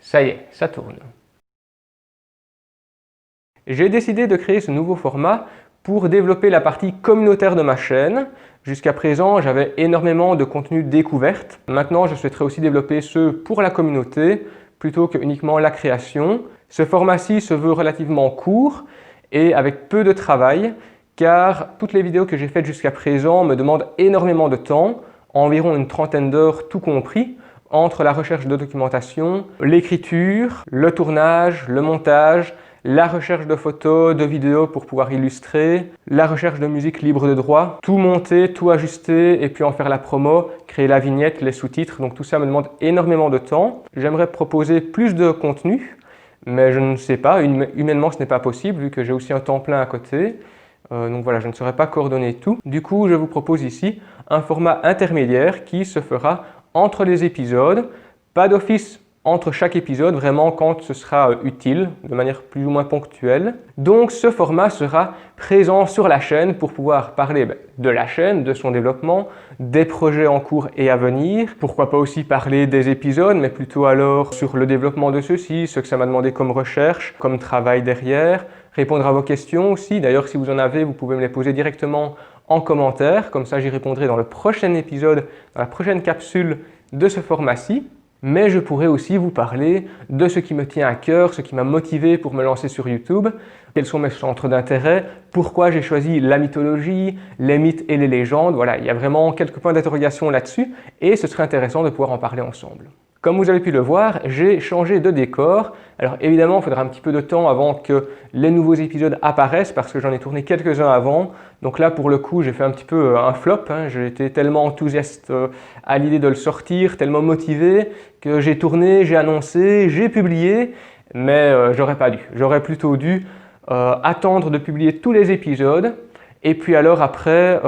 Ça y est, ça tourne. J'ai décidé de créer ce nouveau format pour développer la partie communautaire de ma chaîne. Jusqu'à présent, j'avais énormément de contenu découverte. Maintenant, je souhaiterais aussi développer ce pour la communauté plutôt que uniquement la création. Ce format-ci se veut relativement court et avec peu de travail car toutes les vidéos que j'ai faites jusqu'à présent me demandent énormément de temps, environ une trentaine d'heures tout compris, entre la recherche de documentation, l'écriture, le tournage, le montage, la recherche de photos, de vidéos pour pouvoir illustrer, la recherche de musique libre de droit, tout monter, tout ajuster et puis en faire la promo, créer la vignette, les sous-titres. Donc tout ça me demande énormément de temps. J'aimerais proposer plus de contenu, mais je ne sais pas, humainement ce n'est pas possible vu que j'ai aussi un temps plein à côté. Donc voilà, je ne saurais pas coordonner tout. Du coup, je vous propose ici un format intermédiaire qui se fera entre les épisodes, pas d'office entre chaque épisode, vraiment quand ce sera utile, de manière plus ou moins ponctuelle. Donc ce format sera présent sur la chaîne pour pouvoir parler de la chaîne, de son développement, des projets en cours et à venir. Pourquoi pas aussi parler des épisodes, mais plutôt alors sur le développement de ceux-ci, ce que ça m'a demandé comme recherche, comme travail derrière, répondre à vos questions aussi. D'ailleurs, si vous en avez, vous pouvez me les poser directement en commentaire, comme ça j'y répondrai dans le prochain épisode, dans la prochaine capsule de ce format-ci. Mais je pourrais aussi vous parler de ce qui me tient à cœur, ce qui m'a motivé pour me lancer sur YouTube, quels sont mes centres d'intérêt, pourquoi j'ai choisi la mythologie, les mythes et les légendes. Voilà, il y a vraiment quelques points d'interrogation là-dessus et ce serait intéressant de pouvoir en parler ensemble. Comme vous avez pu le voir, j'ai changé de décor. Alors évidemment, il faudra un petit peu de temps avant que les nouveaux épisodes apparaissent parce que j'en ai tourné quelques-uns avant. Donc là, pour le coup, j'ai fait un petit peu un flop. J'ai été tellement enthousiaste à l'idée de le sortir, tellement motivé que j'ai tourné, j'ai annoncé, j'ai publié, mais j'aurais pas dû. J'aurais plutôt dû attendre de publier tous les épisodes et puis alors après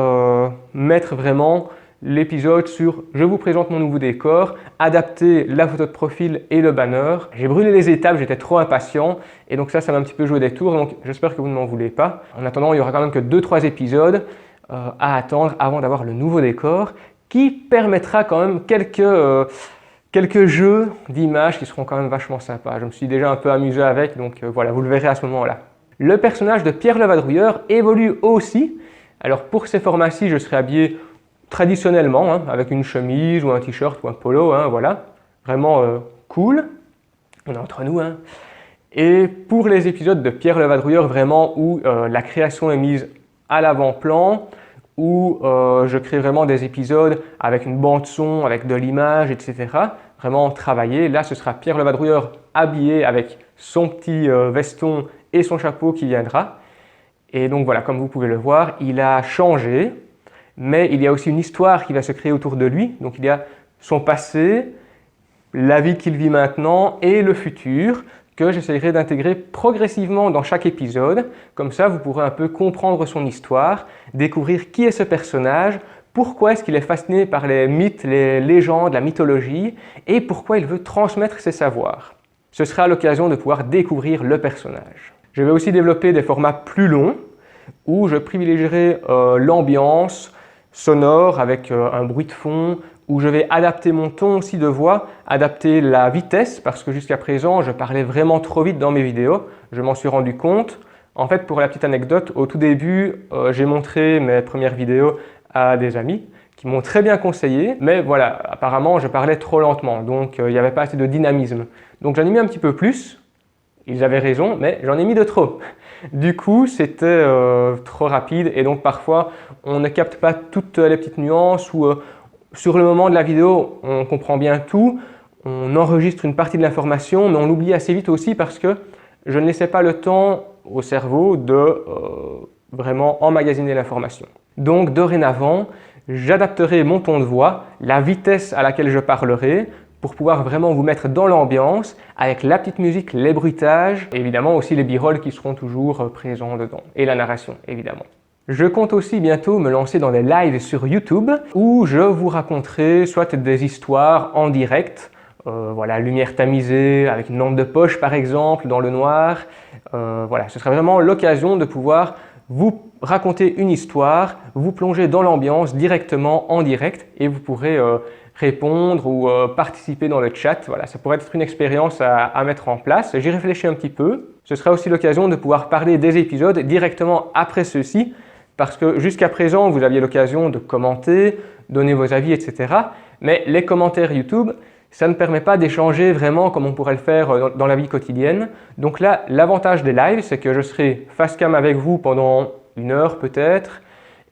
mettre vraiment l'épisode sur « Je vous présente mon nouveau décor », adapter la photo de profil et le banner. J'ai brûlé les étapes, j'étais trop impatient et donc ça m'a un petit peu joué des tours, donc j'espère que vous ne m'en voulez pas. En attendant, il y aura quand même que 2-3 épisodes à attendre avant d'avoir le nouveau décor qui permettra quand même quelques jeux d'images qui seront quand même vachement sympas. Je me suis déjà un peu amusé avec, donc voilà, vous le verrez à ce moment-là. Le personnage de Pierre le Vadrouilleur évolue aussi. Alors pour ces formats-ci, je serai habillé traditionnellement, avec une chemise ou un t-shirt ou un polo, voilà, vraiment cool, on est entre nous. Et pour les épisodes de Pierre le Vadrouilleur, vraiment où la création est mise à l'avant-plan, où je crée vraiment des épisodes avec une bande son, avec de l'image, etc. Vraiment travaillé. Là, ce sera Pierre le Vadrouilleur habillé avec son petit veston et son chapeau qui viendra. Et donc voilà, comme vous pouvez le voir, il a changé. Mais il y a aussi une histoire qui va se créer autour de lui. Donc il y a son passé, la vie qu'il vit maintenant et le futur que j'essaierai d'intégrer progressivement dans chaque épisode. Comme ça, vous pourrez un peu comprendre son histoire, découvrir qui est ce personnage, pourquoi est-ce qu'il est fasciné par les mythes, les légendes, la mythologie et pourquoi il veut transmettre ses savoirs. Ce sera l'occasion de pouvoir découvrir le personnage. Je vais aussi développer des formats plus longs où je privilégierai l'ambiance sonore avec un bruit de fond, où je vais adapter mon ton aussi de voix, adapter la vitesse parce que jusqu'à présent je parlais vraiment trop vite dans mes vidéos, je m'en suis rendu compte. En fait, pour la petite anecdote, au tout début j'ai montré mes premières vidéos à des amis qui m'ont très bien conseillé, mais voilà, apparemment je parlais trop lentement, donc il n'y avait pas assez de dynamisme. Donc j'en ai mis un petit peu plus, ils avaient raison, mais j'en ai mis de trop. Du coup, c'était trop rapide et donc parfois on ne capte pas toutes les petites nuances ou sur le moment de la vidéo on comprend bien tout, on enregistre une partie de l'information mais on l'oublie assez vite aussi parce que je ne laissais pas le temps au cerveau de vraiment emmagasiner l'information. Donc dorénavant, j'adapterai mon ton de voix, la vitesse à laquelle je parlerai, pour pouvoir vraiment vous mettre dans l'ambiance avec la petite musique, les bruitages, et évidemment aussi les b-rolls qui seront toujours présents dedans, et la narration évidemment. Je compte aussi bientôt me lancer dans des lives sur YouTube où je vous raconterai soit des histoires en direct, voilà, lumière tamisée avec une lampe de poche par exemple dans le noir. Voilà, ce sera vraiment l'occasion de pouvoir vous raconter une histoire, vous plonger dans l'ambiance directement en direct et vous pourrez répondre ou participer dans le chat. Voilà, ça pourrait être une expérience à mettre en place. J'y réfléchis un petit peu. Ce sera aussi l'occasion de pouvoir parler des épisodes directement après ceux-ci, parce que jusqu'à présent, vous aviez l'occasion de commenter, donner vos avis, etc. Mais les commentaires YouTube, ça ne permet pas d'échanger vraiment comme on pourrait le faire dans la vie quotidienne. Donc là, l'avantage des lives, c'est que je serai face cam avec vous pendant 1 heure peut-être,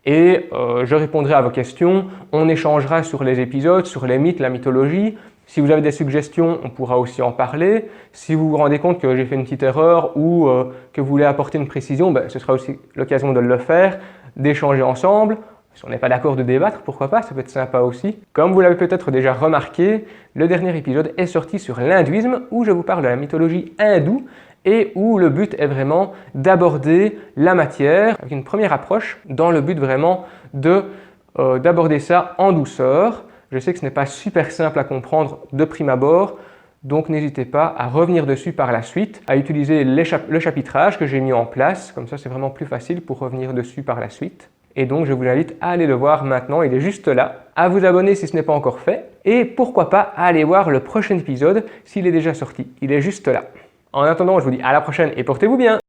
et je répondrai à vos questions. On échangera sur les épisodes, sur les mythes, la mythologie. Si vous avez des suggestions, on pourra aussi en parler. Si vous vous rendez compte que j'ai fait une petite erreur ou que vous voulez apporter une précision, ce sera aussi l'occasion de le faire, d'échanger ensemble. Si on n'est pas d'accord de débattre, pourquoi pas, ça peut être sympa aussi. Comme vous l'avez peut-être déjà remarqué, le dernier épisode est sorti sur l'hindouisme où je vous parle de la mythologie hindoue et où le but est vraiment d'aborder la matière avec une première approche dans le but vraiment d'aborder ça en douceur. Je sais que ce n'est pas super simple à comprendre de prime abord, donc n'hésitez pas à revenir dessus par la suite, à utiliser le chapitrage que j'ai mis en place, comme ça c'est vraiment plus facile pour revenir dessus par la suite. Et donc je vous invite à aller le voir maintenant, il est juste là, à vous abonner si ce n'est pas encore fait, et pourquoi pas à aller voir le prochain épisode s'il est déjà sorti, il est juste là. En attendant, je vous dis à la prochaine et portez-vous bien!